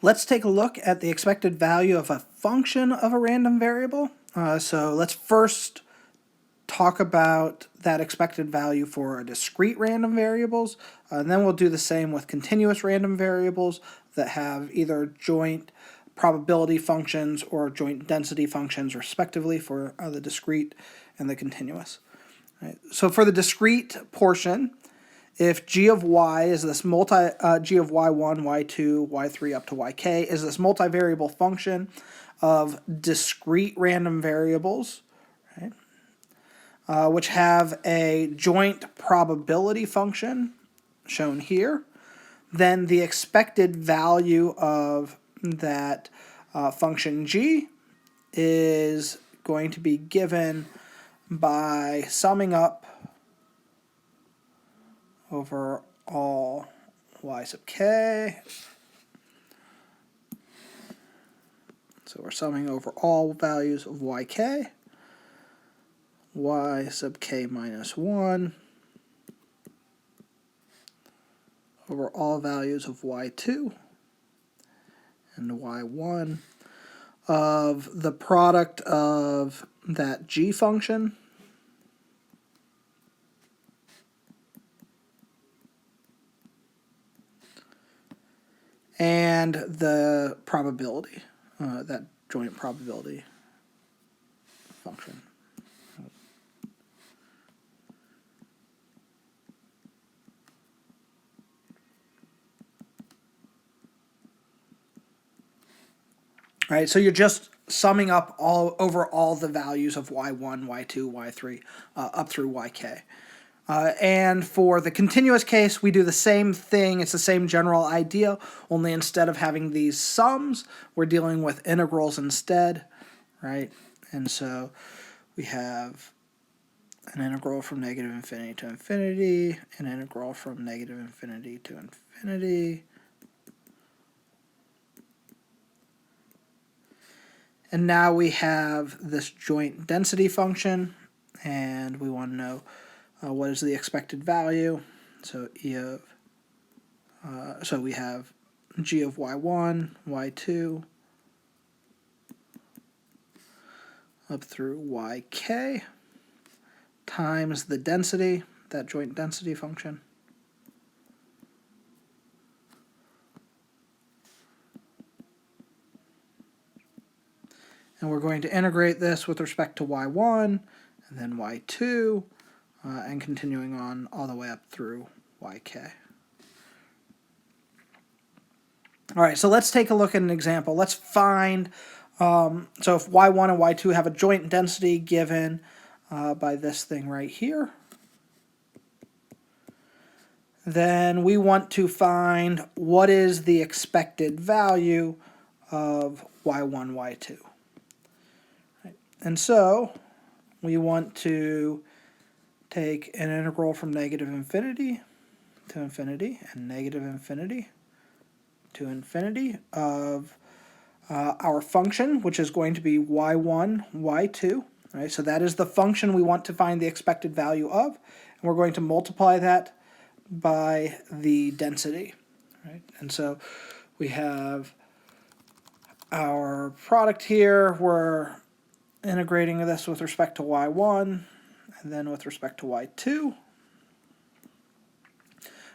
Let's take a look at the expected value of a function of a random variable. So let's first talk about that expected value for discrete random variables, and then we'll do the same with continuous random variables that have either joint probability functions or joint density functions respectively for the discrete and the continuous. Right. So for the discrete portion, if g of y is this g of y1, y2, y3 up to yk is this multivariable function of discrete random variables, right, which have a joint probability function shown here, then the expected value of that function g is going to be given by summing up over all y sub k. So we're summing over all values of yk, y sub k minus 1 over all values of y2 and y1 of the product of that g function and the probability, that joint probability function. All right, so you're just summing up over all the values of y1, y2, y3, up through yk. And for the continuous case, we do the same thing. It's the same general idea, only instead of having these sums, we're dealing with integrals instead, right? And so we have an integral from negative infinity to infinity, an integral from negative infinity to infinity, and now we have this joint density function, and we want to know what is the expected value. So so we have g of y1, y2, up through yk, times the density, that joint density function. And we're going to integrate this with respect to y1, and then y2, and continuing on all the way up through yk. All right, so let's take a look at an example. Let's find, so if y1 and y2 have a joint density given by this thing right here, then we want to find what is the expected value of y1, y2. Right. And so we want to take an integral from negative infinity to infinity and negative infinity to infinity of our function, which is going to be y1, y2. Right? So that is the function we want to find the expected value of, and we're going to multiply that by the density. Right? And so we have our product here. We're integrating this with respect to y1, and then with respect to y2.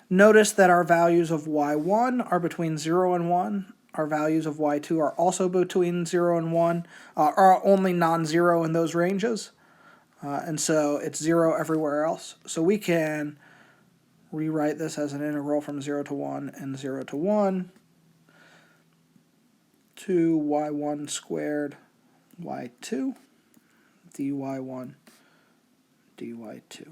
Notice that our values of y1 are between 0 and 1. Our values of y2 are also between 0 and 1, are only non-zero in those ranges. And so it's 0 everywhere else. So we can rewrite this as an integral from 0 to 1 and 0 to 1 to y1 squared y2 dy1 dy2.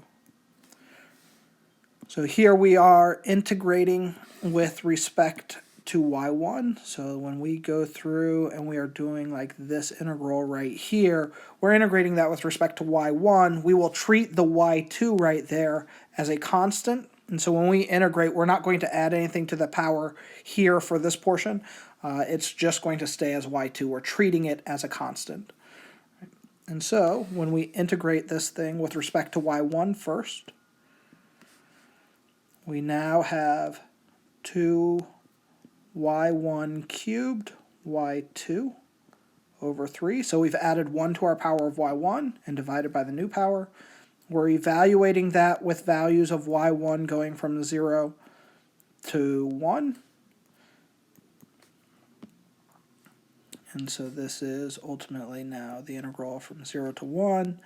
So here we are integrating with respect to y1. So when we go through and we are doing like this integral right here, we're integrating that with respect to y1. We will treat the y2 right there as a constant. And so when we integrate, we're not going to add anything to the power here for this portion. It's just going to stay as y2. We're treating it as a constant. And so when we integrate this thing with respect to y1 first, we now have 2 y1 cubed y2 over 3. So we've added 1 to our power of y1 and divided by the new power. We're evaluating that with values of y1 going from 0 to 1. And so this is ultimately now the integral from 0 to 1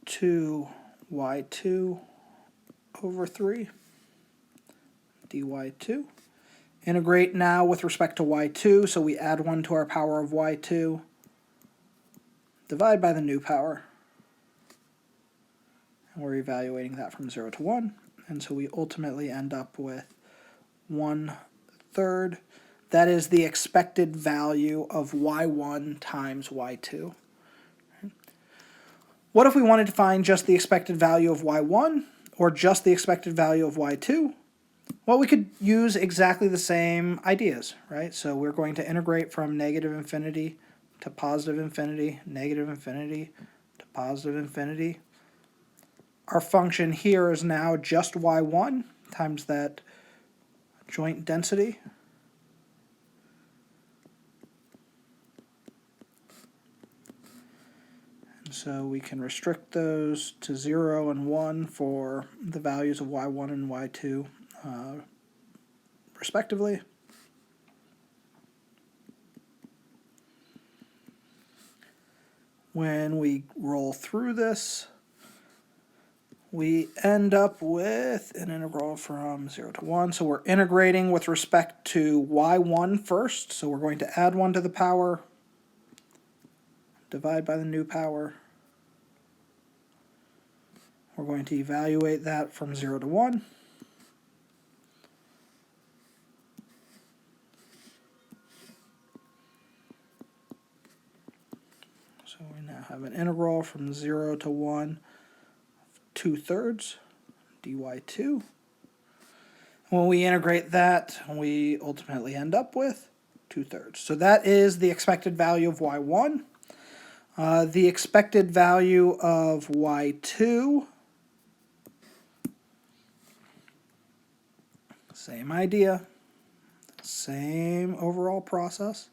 to y2 over 3 dy2. Integrate now with respect to y2, so we add 1 to our power of y2, divide by the new power, and we're evaluating that from 0 to 1, and so we ultimately end up with 1/3. That is the expected value of y1 times y2. What if we wanted to find just the expected value of y1 or just the expected value of y2? Well, we could use exactly the same ideas, right? So we're going to integrate from negative infinity to positive infinity, negative infinity to positive infinity. Our function here is now just y1 times that joint density. And so we can restrict those to 0 and 1 for the values of y1 and y2 respectively. When we roll through this, we end up with an integral from 0 to 1. So we're integrating with respect to y1 first. So we're going to add 1 to the power, divide by the new power. We're going to evaluate that from 0 to 1. So we now have an integral from 0 to 1 of 2/3 dy2. When we integrate that, we ultimately end up with 2/3. So that is the expected value of y1. The expected value of y2, same idea, same overall process.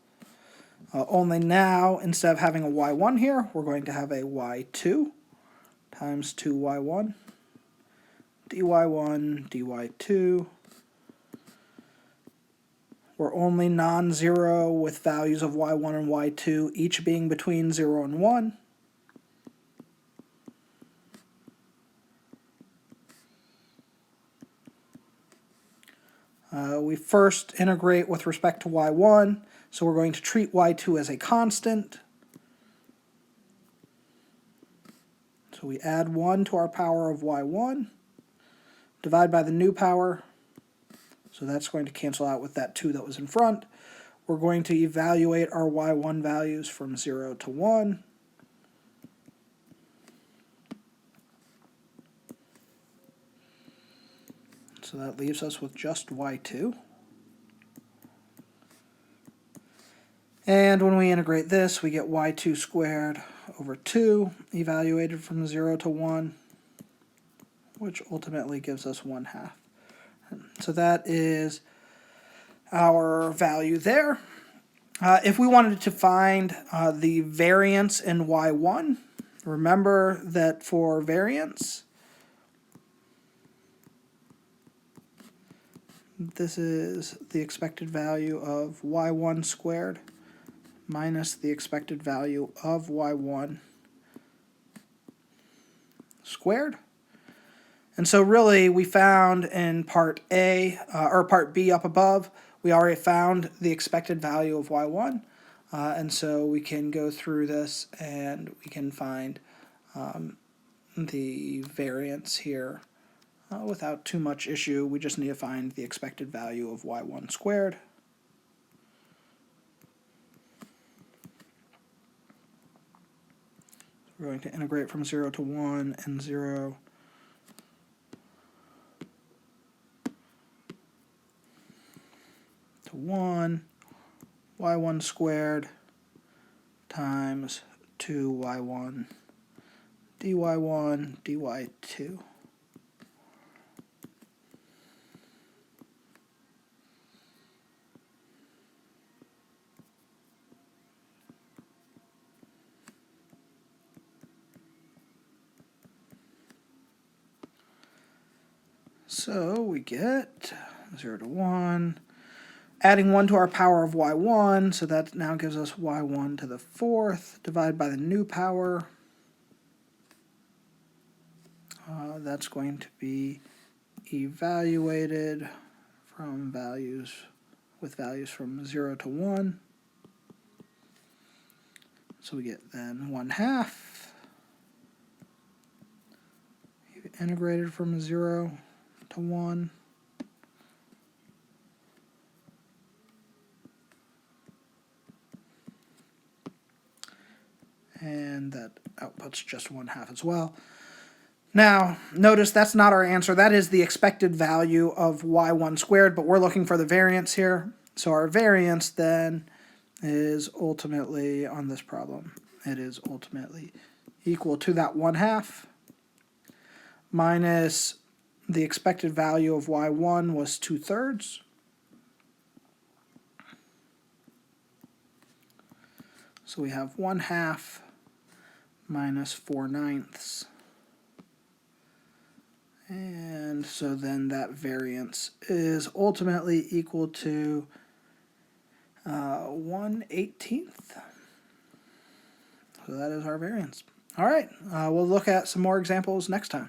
Only now, instead of having a y1 here, we're going to have a y2 times 2y1, dy1, dy2. We're only non-zero with values of y1 and y2, each being between 0 and 1. We first integrate with respect to y1, so we're going to treat y2 as a constant. So we add 1 to our power of y1, divide by the new power, so that's going to cancel out with that 2 that was in front. We're going to evaluate our y1 values from 0 to 1. So that leaves us with just y2. And when we integrate this, we get y2 squared over 2, evaluated from 0 to 1, which ultimately gives us 1/2. So that is our value there. If we wanted to find the variance in y1, remember that for variance, this is the expected value of y1 squared minus the expected value of y1 squared. And so really we found in part A, or part B up above, we already found the expected value of y1. And so we can go through this and we can find the variance here without too much issue. We just need to find the expected value of y1 squared. We're going to integrate from 0 to 1 and 0 to 1, y1 squared times 2y1 dy1 dy2. So we get 0 to 1. Adding 1 to our power of y1, so that now gives us y1 to the 4th. Divide by the new power. That's going to be evaluated from values with values from 0 to 1. So we get then 1/2 integrated from 0 to 1. And that outputs just 1/2 as well. Now, notice that's not our answer. That is the expected value of y1 squared, but we're looking for the variance here. So our variance then is ultimately, on this problem, it is ultimately equal to that 1/2 minus the expected value of y1 was 2/3. So we have 1/2 minus 4/9. And so then that variance is ultimately equal to 1/18. So that is our variance. All right, we'll look at some more examples next time.